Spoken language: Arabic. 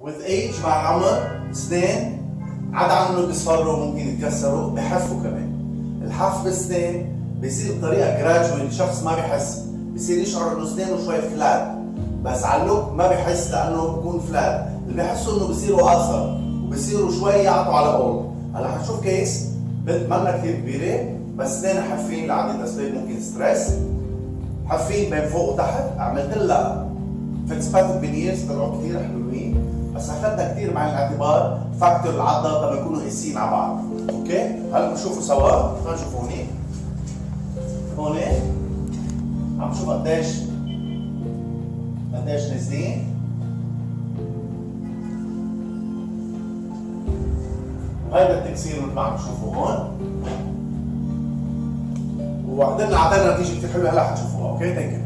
with age مع العمر اسنان عدا عن انه بيصفروا ممكن يتكسروا بحفوا كمان. الحف بالسنان بيصير بطريقه جراجوال، الشخص ما بيحس، بيصير يشعر انه اسنانه شوي فلات، بس على اللوك ما بيحس لانه بيكون فلات، اللي بيحسوا انه بيصيروا اقصر وبيصيروا شوي يعطوا على اول. هلا حنشوف كيس بنت مالنا كثير كبيره بس اسنانها حافين لعدة اسباب، ممكن ستريس، حافين بين فوق وتحت، عملت لها فيتسباتيك فينيرز طلعوا كثير حلوين، بس اخذنا كثير مع الاعتبار فاكتور العضه لما يكونوا قاسيين على بعض. اوكي؟ هلا بنشوفوا سوا، خلينا نشوفوا هونيك. هون عم نشوف قديش نازلين، وهيدا التكسير مثل ما عم تشوفوا هون، وعدلنا نتيجه كثير حلوه هلا حتشوفوها. اوكي؟ ثانك يو.